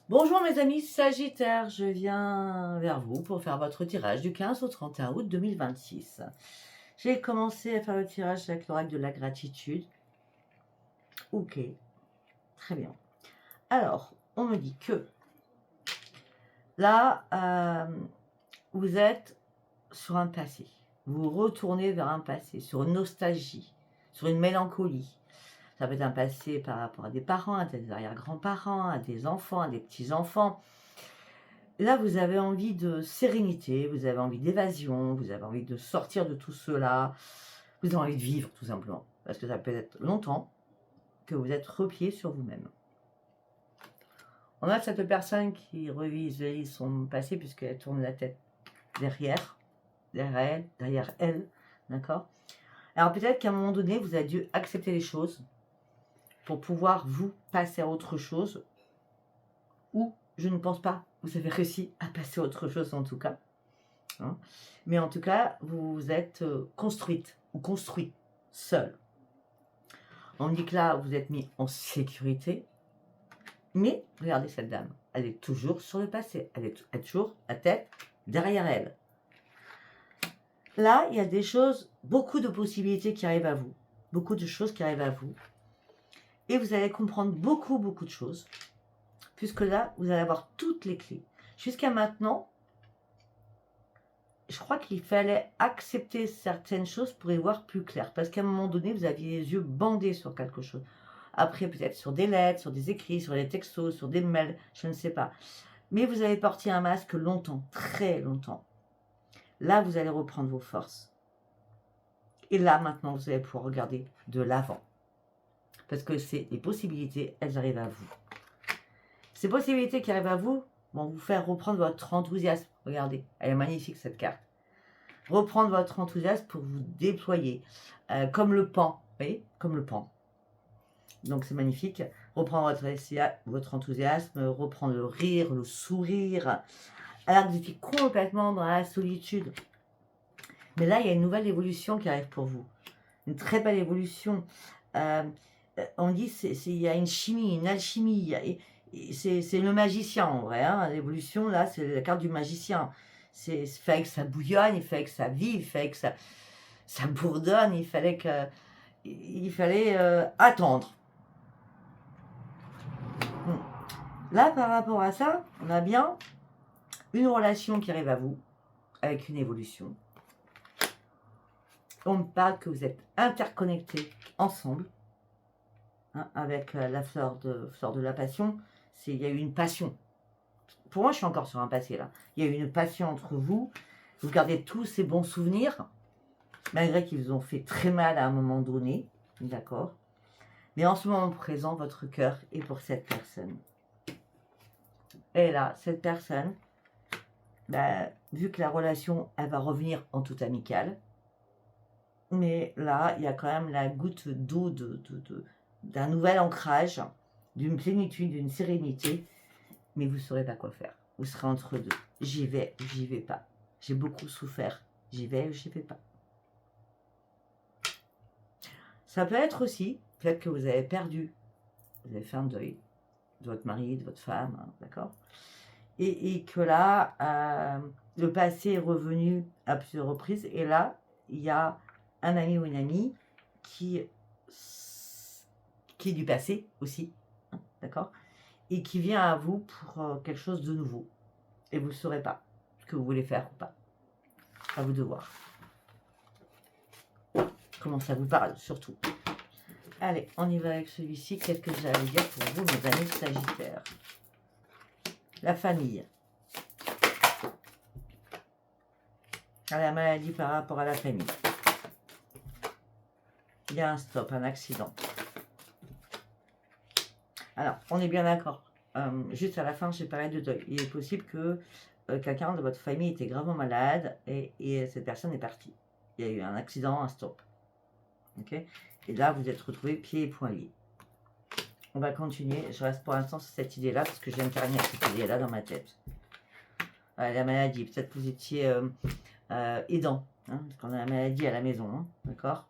Bonjour mes amis Sagittaires, je viens vers vous pour faire votre tirage du 15 au 31 août 2026. J'ai commencé à faire le tirage avec l'oracle de la gratitude. Ok, très bien. Alors, on me dit que là, vous êtes sur un passé. Vous retournez vers un passé, sur une nostalgie, sur une mélancolie. Ça peut être un passé par rapport à des parents, à des arrière-grands-parents, à des enfants, à des petits-enfants. Là, vous avez envie de sérénité, vous avez envie d'évasion, vous avez envie de sortir de tout cela, vous avez envie de vivre tout simplement. Parce que ça peut être longtemps que vous êtes replié sur vous-même. On a cette personne qui revisualise son passé puisqu'elle tourne la tête derrière elle, d'accord. Alors peut-être qu'à un moment donné, vous avez dû accepter les choses pour pouvoir vous passer à autre chose, ou je ne pense pas vous avez réussi à passer à autre chose en tout cas. Hein. Mais en tout cas, vous vous êtes construite ou construit seul. On me dit que là, vous êtes mis en sécurité. Mais regardez cette dame, elle est toujours sur le passé. Elle est toujours la tête derrière elle. Là, il y a des choses, beaucoup de possibilités qui arrivent à vous. Beaucoup de choses qui arrivent à vous. Et vous allez comprendre beaucoup de choses. Puisque là, vous allez avoir toutes les clés. Jusqu'à maintenant, je crois qu'il fallait accepter certaines choses pour y voir plus clair. Parce qu'à un moment donné, vous aviez les yeux bandés sur quelque chose. Après, peut-être sur des lettres, sur des écrits, sur des textos, sur des mails, je ne sais pas. Mais vous avez porté un masque longtemps, très longtemps. Là, vous allez reprendre vos forces. Et là, maintenant, vous allez pouvoir regarder de l'avant. Parce que c'est les possibilités, elles arrivent à vous. Ces possibilités qui arrivent à vous vont vous faire reprendre votre enthousiasme. Regardez, elle est magnifique cette carte. Reprendre votre enthousiasme pour vous déployer. Comme le pan, vous voyez, comme le pan. Donc c'est magnifique. Reprendre votre enthousiasme, reprendre le rire, le sourire. Alors que vous étiez complètement dans la solitude. Mais là, il y a une nouvelle évolution qui arrive pour vous. Une très belle évolution. On dit il y a une chimie, une alchimie. C'est le magicien en vrai. Hein. L'évolution, là, c'est la carte du magicien. Il fallait que ça bouillonne, il fallait que ça vive, il fallait que ça bourdonne, il fallait attendre. Là, par rapport à ça, on a bien une relation qui arrive à vous, avec une évolution. On me parle que vous êtes interconnectés ensemble, hein, avec la fleur de la passion. Il y a eu une passion. Pour moi, je suis encore sur un passé, là. Il y a eu une passion entre vous. Vous gardez tous ces bons souvenirs, malgré qu'ils vous ont fait très mal à un moment donné, d'accord. Mais en ce moment présent, votre cœur est pour cette personne. Et là, cette personne, vu que la relation, elle va revenir en toute amicale, mais là, il y a quand même la goutte d'eau d'un nouvel ancrage, d'une plénitude, d'une sérénité, mais vous ne saurez pas quoi faire. Vous serez entre deux. J'y vais ou j'y vais pas. J'ai beaucoup souffert. J'y vais ou j'y vais pas. Ça peut être aussi, peut-être que vous avez perdu, vous avez fait un deuil de votre mari, de votre femme, hein, d'accord, et que là, le passé est revenu à plusieurs reprises, et là, il y a un ami ou une amie qui est du passé aussi, hein, d'accord, et qui vient à vous pour quelque chose de nouveau, et vous ne saurez pas ce que vous voulez faire ou pas. À vous de voir. Comment ça vous parle, surtout. Allez, on y va avec celui-ci. Qu'est-ce que j'allais dire pour vous, mes amis Sagittaires? La famille. À la maladie par rapport à la famille. Il y a un stop, un accident. Alors, on est bien d'accord. Juste à la fin, j'ai parlé de deuil. Il est possible que quelqu'un de votre famille était gravement malade et cette personne est partie. Il y a eu un accident, un stop. Ok. Et là, vous êtes retrouvés pieds et poings liés. On va continuer. Je reste pour l'instant sur cette idée-là parce que j'aime carrément cette idée-là dans ma tête. La maladie. Peut-être que vous étiez aidant. Hein, parce qu'on a la maladie à la maison. Hein, d'accord.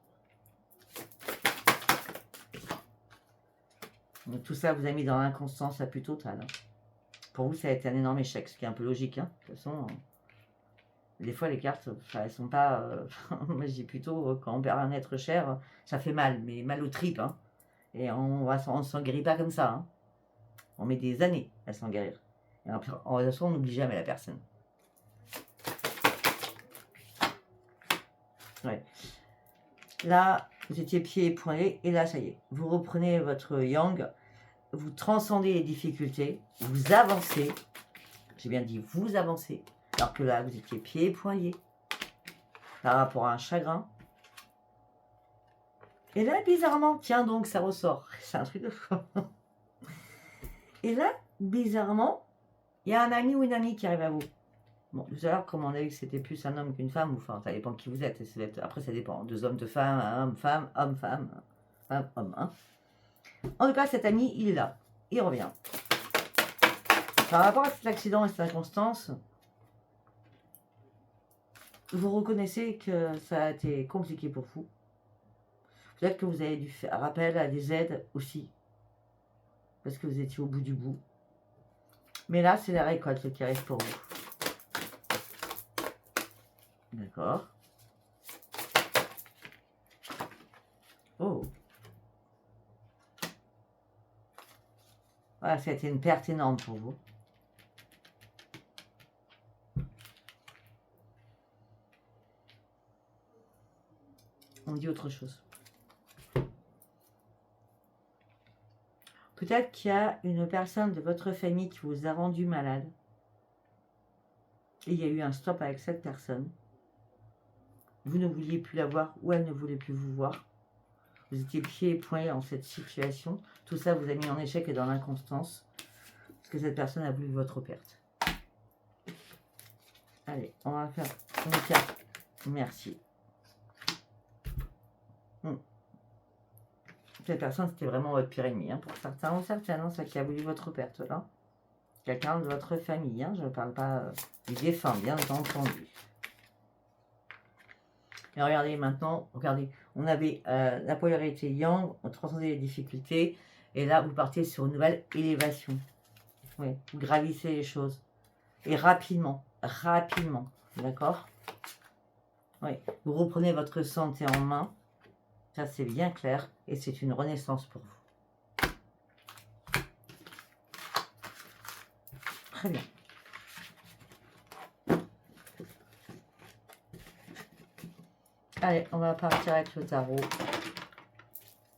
Donc, tout ça vous a mis dans l'inconstance la plus totale. Hein. Pour vous, ça a été un énorme échec, ce qui est un peu logique. Hein. De toute façon, des fois, les cartes, elles sont pas... moi, je dis plutôt, quand on perd un être cher, ça fait mal, mais mal aux tripes. Hein. Et on ne s'en guérit pas comme ça. Hein. On met des années à s'en guérir. Et après, en toute façon, on n'oublie jamais la personne. Ouais. Là, vous étiez pieds et poings liés, et là, ça y est. Vous reprenez votre yang, vous transcendez les difficultés, vous avancez. J'ai bien dit vous avancez. Alors que là, vous étiez pieds et poings liés par rapport à un chagrin. Et là, bizarrement, tiens donc, ça ressort. C'est un truc de fou. Et là, bizarrement, il y a un ami ou une amie qui arrive à vous. Bon, tout à l'heure, comme on a vu que c'était plus un homme qu'une femme, ou enfin, ça dépend de qui vous êtes. Après, ça dépend. Deux hommes, deux femmes, un homme, femme, homme, femme, femme, homme. Hein. En tout cas, cet ami, il est là. Il revient. Par rapport à cet accident et cette circonstance, vous reconnaissez que ça a été compliqué pour vous. Peut-être que vous avez dû faire appel à des aides aussi. Parce que vous étiez au bout du bout. Mais là, c'est la récolte qui arrive pour vous. D'accord. Oh. Voilà, ça a été une perte énorme pour vous. On dit autre chose. Peut-être qu'il y a une personne de votre famille qui vous a rendu malade. Et il y a eu un stop avec cette personne. Vous ne vouliez plus la voir ou elle ne voulait plus vous voir. Vous étiez pieds et poings dans cette situation. Tout ça vous a mis en échec et dans l'inconstance. Parce que cette personne a voulu votre perte. Allez, on va faire une carte. Merci. Cette personne, c'était vraiment votre pire ennemi. Hein, pour certains ou certaines, hein, ça qui a voulu votre perte. Là. Quelqu'un de votre famille. Hein, je ne parle pas du défunt, bien entendu. Et regardez maintenant, regardez, on avait la polarité yang, on transcendait les difficultés, et là vous partez sur une nouvelle élévation. Oui, vous gravissez les choses. Et rapidement, d'accord? Oui, vous reprenez votre santé en main, ça c'est bien clair, et c'est une renaissance pour vous. Très bien. Allez, on va partir avec le tarot.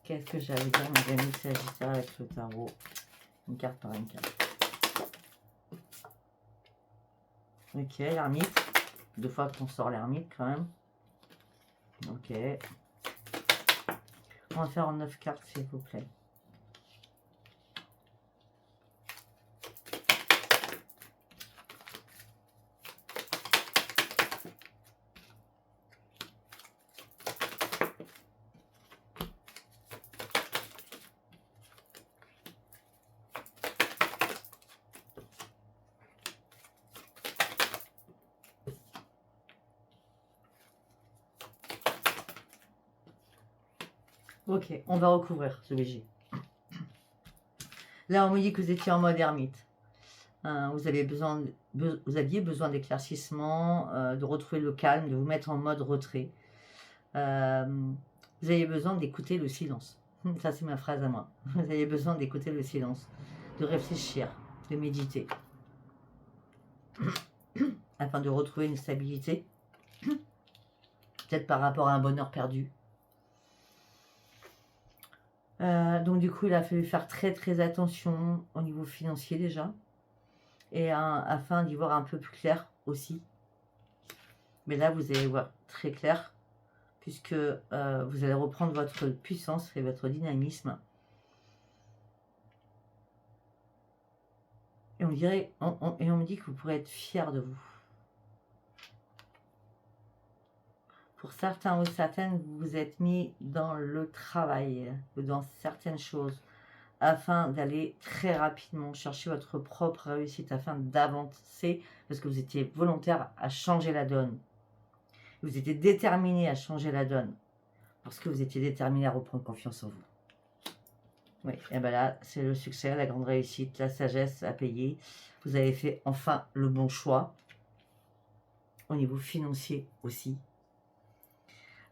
Qu'est-ce que j'allais dire, mes amis Sagittaire, avec le tarot? Une carte par une carte. Ok, l'ermite. 2 fois qu'on sort l'ermite quand même. Ok. On va faire en 9 cartes, s'il vous plaît. Ok, on va recouvrir ce VG. Là, on me dit que vous étiez en mode ermite. Vous aviez besoin d'éclaircissement, de retrouver le calme, de vous mettre en mode retrait. Vous avez besoin d'écouter le silence. Ça, c'est ma phrase à moi. Vous avez besoin d'écouter le silence, de réfléchir, de méditer, afin de retrouver une stabilité, peut-être par rapport à un bonheur perdu. Donc du coup, il a fallu faire très attention au niveau financier déjà, et afin d'y voir un peu plus clair aussi. Mais là, vous allez voir très clair, puisque vous allez reprendre votre puissance et votre dynamisme. Et on dirait, et on me dit que vous pourrez être fier de vous. Pour certains ou certaines, vous vous êtes mis dans le travail ou dans certaines choses afin d'aller très rapidement chercher votre propre réussite, afin d'avancer, parce que vous étiez volontaire à changer la donne. Vous étiez déterminé à changer la donne, parce que vous étiez déterminé à reprendre confiance en vous. Oui, et bien là, c'est le succès, la grande réussite, la sagesse à payer. Vous avez fait enfin le bon choix. Au niveau financier aussi.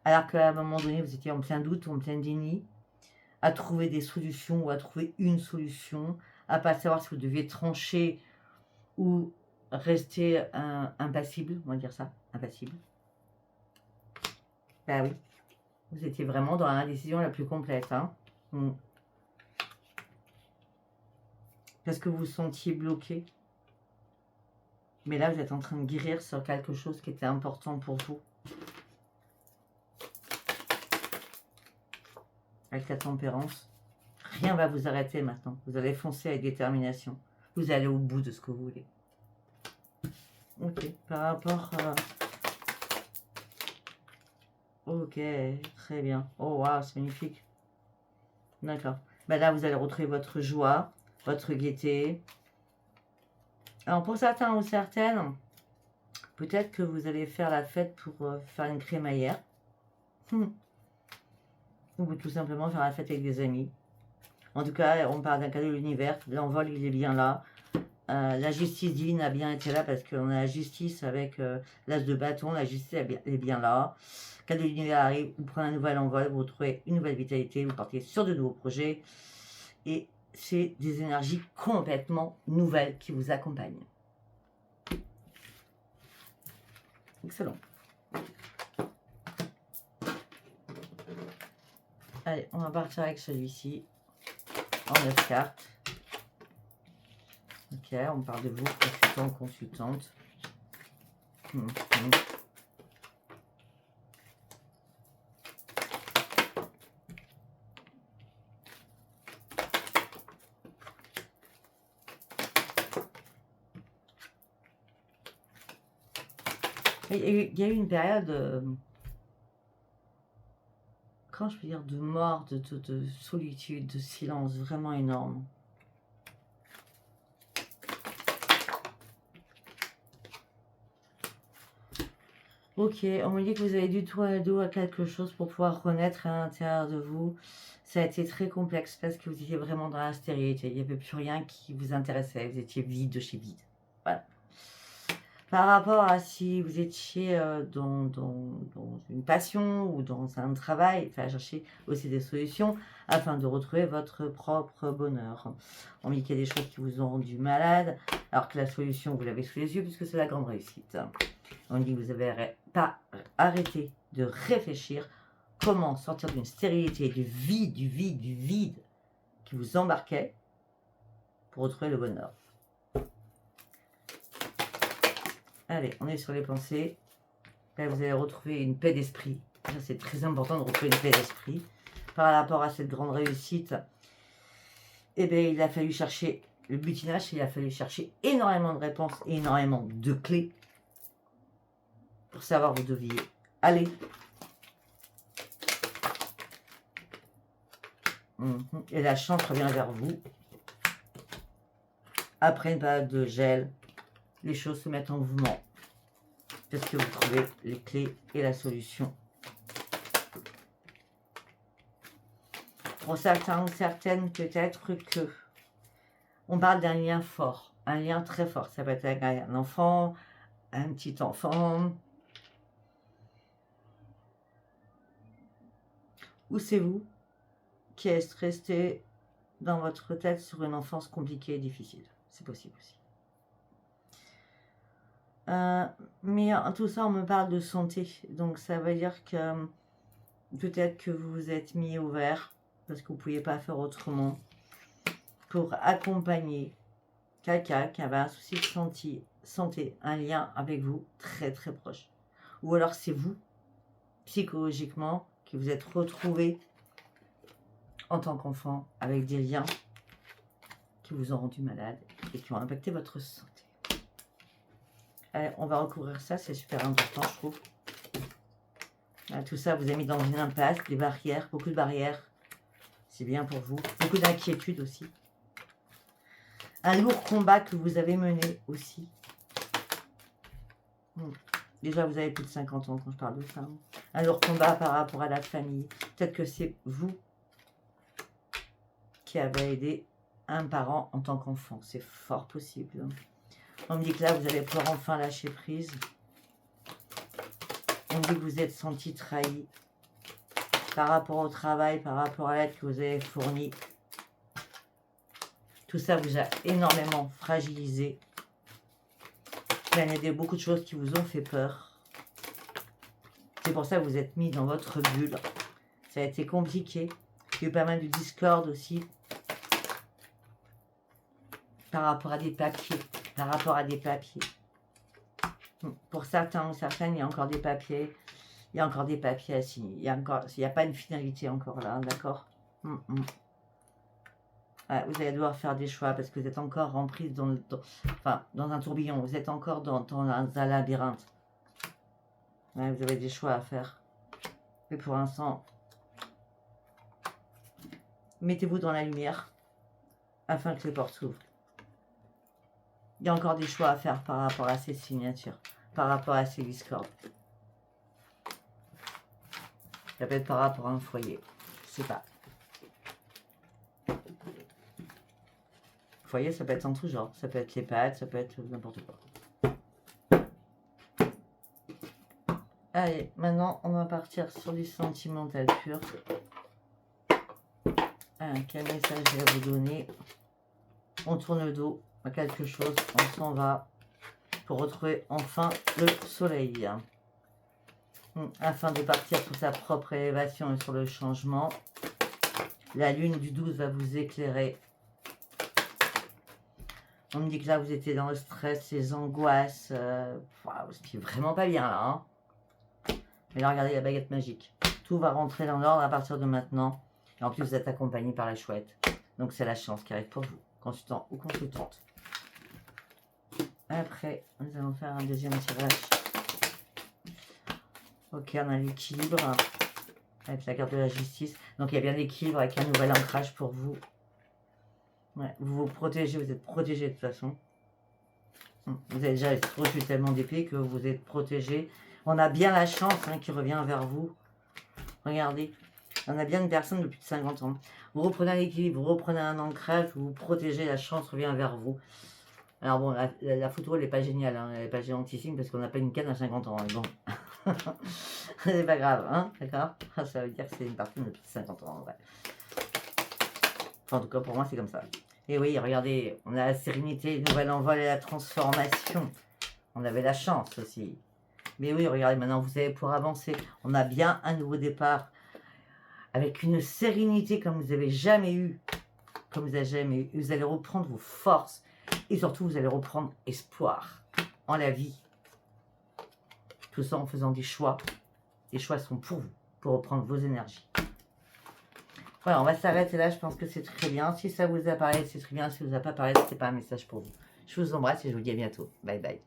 Alors qu'à un moment donné, vous étiez en plein doute, en plein déni, à trouver des solutions ou à trouver une solution, à pas savoir si vous deviez trancher ou rester impassible, on va dire ça, impassible. Ben oui, vous étiez vraiment dans la décision la plus complète. Hein. Parce que vous vous sentiez bloqué. Mais là, vous êtes en train de guérir sur quelque chose qui était important pour vous. Avec la tempérance, rien ne va vous arrêter maintenant. Vous allez foncer avec détermination. Vous allez au bout de ce que vous voulez. Ok, par rapport à... Ok, très bien. Oh, waouh, c'est magnifique. D'accord. Ben là, vous allez retrouver votre joie, votre gaieté. Alors, pour certains ou certaines, peut-être que vous allez faire la fête pour faire une crémaillère. Ou tout simplement faire la fête avec des amis. En tout cas, on parle d'un cadeau de l'univers. L'envol, il est bien là. La justice divine a bien été là parce qu'on a la justice avec l'as de bâton. La justice est bien là. Cadeau de l'univers arrive, vous prenez un nouvel envol, vous retrouvez une nouvelle vitalité, vous partez sur de nouveaux projets. Et c'est des énergies complètement nouvelles qui vous accompagnent. Excellent. Allez, on va partir avec celui-ci en 9 cartes. Ok, on parle de vous, consultant, consultante. Il y a eu une période, comment je peux dire, de mort, de solitude, de silence vraiment énorme. Ok, on me dit que vous avez du tout à dos à quelque chose pour pouvoir renaître à l'intérieur de vous. Ça a été très complexe parce que vous étiez vraiment dans la stérilité. Il n'y avait plus rien qui vous intéressait. Vous étiez vide de chez vide. Voilà. Par rapport à si vous étiez dans une passion ou dans un travail, il fallait chercher aussi des solutions afin de retrouver votre propre bonheur. On dit qu'il y a des choses qui vous ont rendu malade, alors que la solution, vous l'avez sous les yeux puisque c'est la grande réussite. On dit que vous n'avez pas arrêté de réfléchir comment sortir d'une stérilité, du vide qui vous embarquait pour retrouver le bonheur. Allez, on est sur les pensées. Là, vous allez retrouver une paix d'esprit. C'est très important de retrouver une paix d'esprit. Par rapport à cette grande réussite, eh bien, il a fallu chercher le butinage, il a fallu chercher énormément de réponses et énormément de clés pour savoir où vous deviez aller. Et la chance revient vers vous. Après une période de gel, les choses se mettent en mouvement. Parce que vous trouvez les clés et la solution. Pour certains ou certaines, peut-être que on parle d'un lien fort, un lien très fort. Ça peut être avec un enfant, un petit enfant. Ou c'est vous qui êtes resté dans votre tête sur une enfance compliquée et difficile. C'est possible aussi. Mais en tout ça, on me parle de santé. Donc ça veut dire que peut-être que vous vous êtes mis au vert parce que vous ne pouviez pas faire autrement pour accompagner quelqu'un qui avait un souci de santé, un lien avec vous très très proche. Ou alors c'est vous, psychologiquement, qui vous êtes retrouvé en tant qu'enfant avec des liens qui vous ont rendu malade et qui ont impacté votre santé. Allez, on va recouvrir ça, c'est super important, je trouve. Tout ça vous a mis dans une impasse, des barrières, beaucoup de barrières. C'est bien pour vous. Beaucoup d'inquiétude aussi. Un lourd combat que vous avez mené aussi. Déjà, vous avez plus de 50 ans quand je parle de ça. Un lourd combat par rapport à la famille. Peut-être que c'est vous qui avait aidé un parent en tant qu'enfant. C'est fort possible. On me dit que là, vous allez pouvoir enfin lâcher prise. On me dit que vous êtes senti trahi par rapport au travail, par rapport à l'aide que vous avez fournie. Tout ça vous a énormément fragilisé. Vous avez aidé beaucoup de choses qui vous ont fait peur. C'est pour ça que vous êtes mis dans votre bulle. Ça a été compliqué. Il y a eu pas mal de discorde aussi. Par rapport à des papiers. Par rapport à des papiers. Pour certains ou certaines, il y a encore des papiers. Il y a encore des papiers à signer. Il n'y a pas une finalité encore là, d'accord. Ouais, vous allez devoir faire des choix parce que vous êtes encore en prise dans un tourbillon. Vous êtes encore dans un labyrinthe. Ouais, vous avez des choix à faire. Mais pour l'instant, mettez-vous dans la lumière afin que les portes s'ouvrent. Il y a encore des choix à faire par rapport à ces signatures, par rapport à ces discordes. Ça peut être par rapport à un foyer. Je sais pas. Foyer, ça peut être en tout genre. Ça peut être les pattes, ça peut être n'importe quoi. Allez, maintenant, on va partir sur du sentimental pur. Quel message je vais vous donner? On tourne le dos à quelque chose. On s'en va pour retrouver enfin le soleil. Afin de partir sur sa propre élévation et sur le changement. La lune du 12 va vous éclairer. On me dit que là, vous étiez dans le stress, les angoisses. Vous étiez vraiment pas bien là. Hein. Mais là, regardez la baguette magique. Tout va rentrer dans l'ordre à partir de maintenant. Et en plus, vous êtes accompagné par la chouette. Donc, c'est la chance qui arrive pour vous, consultant ou consultante. Après, nous allons faire un deuxième tirage. Ok, on a l'équilibre avec la carte de la justice. Donc, il y a bien l'équilibre avec un nouvel ancrage pour vous. Ouais, vous vous protégez, vous êtes protégé de toute façon. Vous avez déjà reçu tellement d'épées que vous êtes protégé. On a bien la chance qui revient vers vous. Regardez, on a bien une personne de plus de 50 ans. Vous reprenez un équilibre, vous reprenez un ancrage, vous vous protégez, la chance revient vers vous. Alors bon, la photo, elle n'est pas géniale, hein, elle n'est pas géantissime parce qu'on n'a pas une canne à 50 ans. Mais bon, c'est pas grave, hein, d'accord. Ça veut dire que c'est une personne de plus de 50 ans, ouais. Enfin, en tout cas, pour moi, c'est comme ça. Et oui, regardez, on a la sérénité, le nouvel envol et la transformation. On avait la chance aussi. Mais oui, regardez, maintenant, vous allez pouvoir avancer. On a bien un nouveau départ. Avec une sérénité comme vous n'avez jamais eu. Comme vous n'avez jamais eu. Vous allez reprendre vos forces. Et surtout, vous allez reprendre espoir en la vie. Tout ça en faisant des choix. Les choix sont pour vous, pour reprendre vos énergies. Voilà, on va s'arrêter là. Je pense que c'est très bien. Si ça vous a parlé, c'est très bien. Si ça vous a pas parlé, c'est pas un message pour vous. Je vous embrasse et je vous dis à bientôt. Bye bye.